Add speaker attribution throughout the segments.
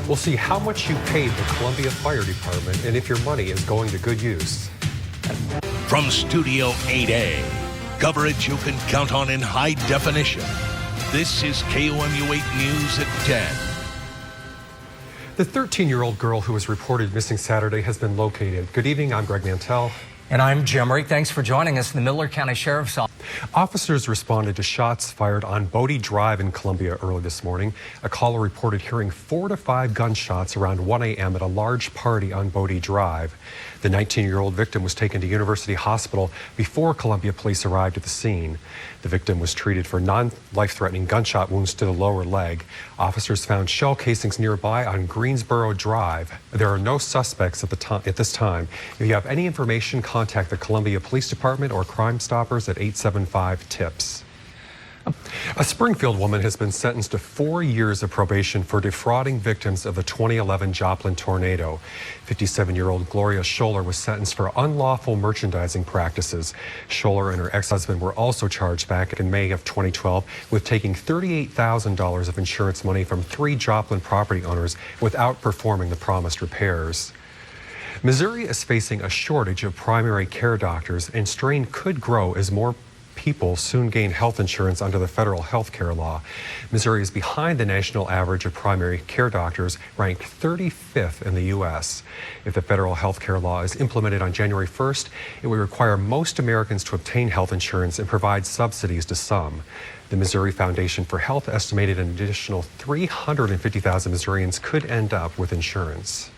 Speaker 1: We'll see how much you paid the Columbia Fire Department and if your money is going to good use.
Speaker 2: From Studio 8A, coverage you can count on in high definition. This is KOMU 8 News at 10.
Speaker 1: The 13-year-old girl who was reported missing Saturday has been located. Good evening, I'm Greg Mantell.
Speaker 3: And I'm ZIMMERMAN. Thanks for joining us in the Miller County Sheriff's Office.
Speaker 1: Officers responded to shots fired on Bodie Drive in Columbia early this morning. A caller reported hearing 4 to 5 gunshots around 1 a.m. at a large party on Bodie Drive. The 19-year-old victim was taken to University Hospital before Columbia police arrived at the scene. The victim was treated for non-life-threatening gunshot wounds to the lower leg. Officers found shell casings nearby on Greensboro Drive. There are no suspects at this time. If you have any information, contact the Columbia Police Department or Crime Stoppers at 875-TIPS. A Springfield woman has been sentenced to 4 years of probation for defrauding victims of the 2011 Joplin tornado. 57-year-old Gloria Scholler was sentenced for unlawful merchandising practices. Scholler and her ex-husband were also charged back in May of 2012 with taking $38,000 of insurance money from 3 Joplin property owners without performing the promised repairs. Missouri is facing a shortage of primary care doctors, and strain could grow as more people soon gain health insurance under the federal health care law. Missouri is behind the national average of primary care doctors, ranked 35th in the U.S. If the federal health care law is implemented on January 1st, it would require most Americans to obtain health insurance and provide subsidies to some. The Missouri Foundation for Health estimated an additional 350,000 Missourians could end up with insurance.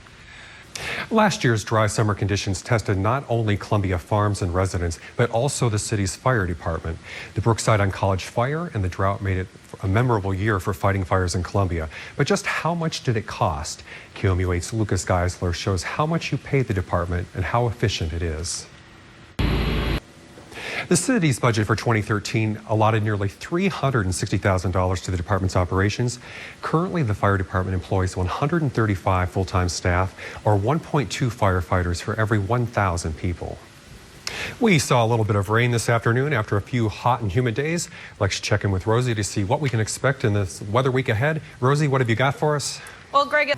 Speaker 1: Last year's dry summer conditions tested not only Columbia farms and residents, but also the city's fire department. The Brookside on College fire and the drought made it a memorable year for fighting fires in Columbia. But just how much did it cost? KOMU 8's Lucas Geisler shows how much you paid the department and how efficient it is. The city's budget for 2013 allotted nearly $360,000 to the department's operations. Currently, the fire department employs 135 full-time staff, or 1.2 firefighters for every 1,000 people. We saw a little bit of rain this afternoon after a few hot and humid days. Let's check in with Rosie to see what we can expect in this weather week ahead. Rosie, what have you got for us?
Speaker 4: Well, Greg.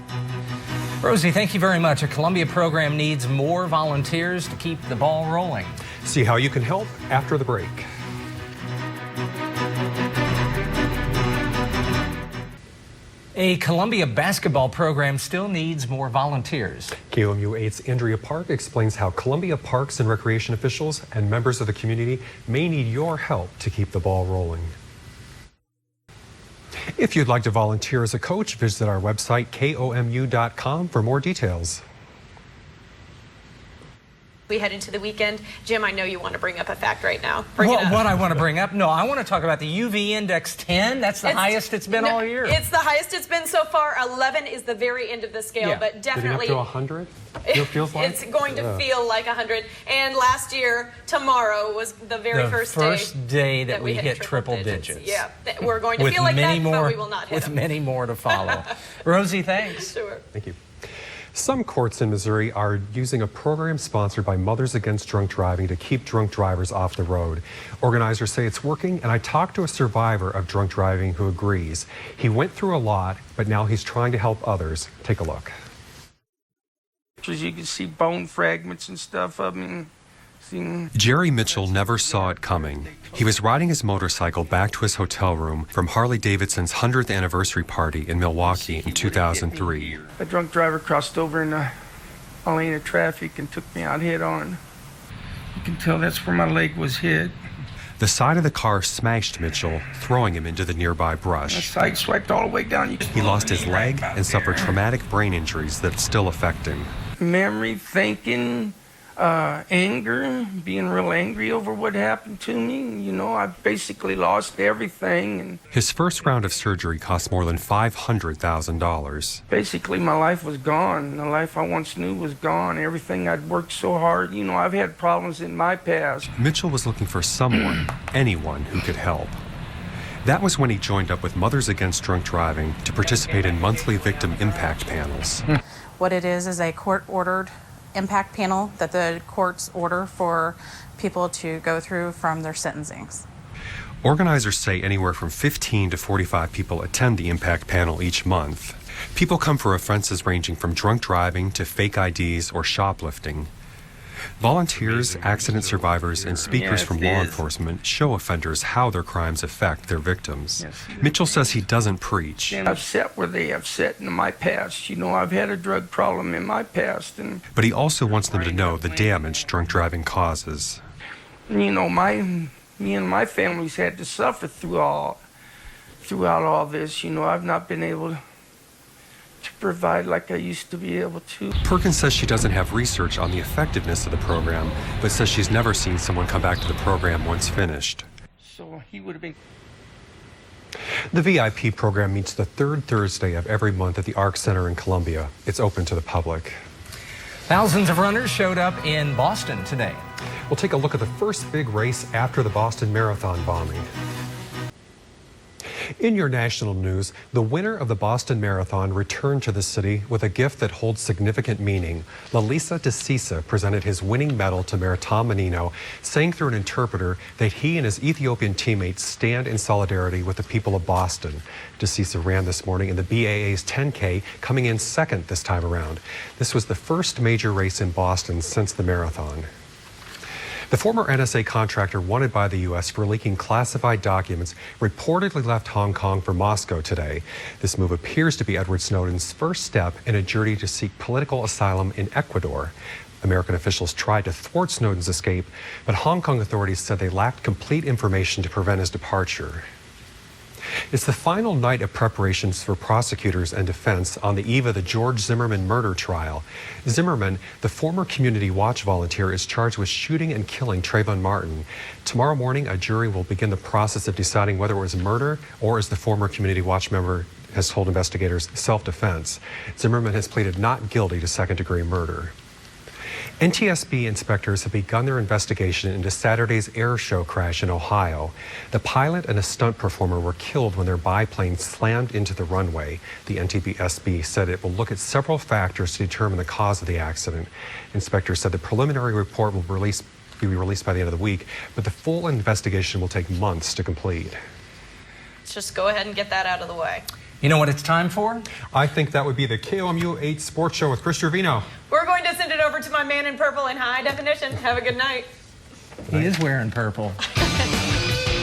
Speaker 3: Rosie, thank you very much. A Columbia program needs more volunteers to keep the ball rolling.
Speaker 1: See how you can help after the break.
Speaker 3: A Columbia basketball program still needs more volunteers.
Speaker 1: KOMU 8's Andrea Park explains how Columbia Parks and Recreation officials and members of the community may need your help to keep the ball rolling. If you'd like to volunteer as a coach, visit our website, KOMU.com, for more details.
Speaker 4: We head into the weekend. Jim, I know you want to bring up a fact right now.
Speaker 3: What I want to bring up? No, I want to talk about the UV index 10. That's the highest it's been all year.
Speaker 4: It's the highest it's been so far. 11 is the very end of the scale, but definitely
Speaker 1: up to 100. It feels like
Speaker 4: it's going to feel like 100. And last year, tomorrow was the first
Speaker 3: day that we hit triple digits.
Speaker 4: Yeah, we're going to feel like that, but we will not hit
Speaker 3: with
Speaker 4: them.
Speaker 3: Many more to follow. Rosie, thanks.
Speaker 4: Sure.
Speaker 1: Thank you. Some courts in Missouri are using a program sponsored by Mothers Against Drunk Driving to keep drunk drivers off the road. Organizers say it's working, and I talked to a survivor of drunk driving who agrees. He went through a lot, but now he's trying to help others. Take a look.
Speaker 5: You can see bone fragments and stuff of me.
Speaker 1: Jerry Mitchell never saw it coming. He was riding his motorcycle back to his hotel room from Harley-Davidson's 100th anniversary party in Milwaukee in 2003.
Speaker 5: A drunk driver crossed over in a lane of traffic and took me out head on. You can tell that's where my leg was hit.
Speaker 1: The side of the car smashed Mitchell, throwing him into the nearby brush.
Speaker 5: I sideswiped all the way down.
Speaker 1: He lost his leg and suffered traumatic brain injuries that still affect him.
Speaker 5: Memory, thinking, anger, being real angry over what happened to me. You know, I basically lost everything. And
Speaker 1: his first round of surgery cost more than $500,000.
Speaker 5: Basically, my life was gone. The life I once knew was gone. Everything I'd worked so hard. You know, I've had problems in my past.
Speaker 1: Mitchell was looking for someone, anyone who could help. That was when he joined up with Mothers Against Drunk Driving to participate in monthly victim impact panels.
Speaker 6: What it is a court-ordered impact panel that the courts order for people to go through from their sentencings.
Speaker 1: Organizers say anywhere from 15 to 45 people attend the impact panel each month. People come for offenses ranging from drunk driving to fake IDs or shoplifting. Volunteers, accident survivors, and speakers from law enforcement show offenders how their crimes affect their victims. Mitchell says he doesn't preach.
Speaker 5: I've sat where they have sat in my past. You know, I've had a drug problem in my past.
Speaker 1: But he also wants them to know the damage drunk driving causes.
Speaker 5: You know, me and my family's had to suffer throughout all this. You know, I've not been able to provide like I used to be able to.
Speaker 1: Perkins says she doesn't have research on the effectiveness of the program, but says she's never seen someone come back to the program once finished.
Speaker 5: So he would have been.
Speaker 1: The VIP program meets the third Thursday of every month at the Arc Center in Columbia. It's open to the public.
Speaker 3: Thousands of runners showed up in Boston today.
Speaker 1: We'll take a look at the first big race after the Boston Marathon bombing. In your national news, the winner of the Boston Marathon returned to the city with a gift that holds significant meaning. Lalisa DeCisa presented his winning medal to Mayor Tom Menino, saying through an interpreter that he and his Ethiopian teammates stand in solidarity with the people of Boston. DeCisa ran this morning in the BAA's 10K, coming in second this time around. This was the first major race in Boston since the marathon. The former NSA contractor wanted by the U.S. for leaking classified documents reportedly left Hong Kong for Moscow today. This move appears to be Edward Snowden's first step in a journey to seek political asylum in Ecuador. American officials tried to thwart Snowden's escape, but Hong Kong authorities said they lacked complete information to prevent his departure. It's the final night of preparations for prosecutors and defense on the eve of the George Zimmerman murder trial. Zimmerman, the former Community Watch volunteer, is charged with shooting and killing Trayvon Martin. Tomorrow morning, a jury will begin the process of deciding whether it was murder or, as the former Community Watch member has told investigators, self-defense. Zimmerman has pleaded not guilty to second-degree murder. NTSB inspectors have begun their investigation into Saturday's air show crash in Ohio. The pilot and a stunt performer were killed when their biplane slammed into the runway. The NTSB said it will look at several factors to determine the cause of the accident. Inspectors said the preliminary report will be released by the end of the week, but the full investigation will take months to complete.
Speaker 4: Let's just go ahead and get that out of the way.
Speaker 3: You know what it's time for?
Speaker 1: I think that would be the KOMU 8 Sports Show with Chris Trevino.
Speaker 4: We're going to send it over to my man in purple in high definition. Have a good night.
Speaker 3: He is wearing purple.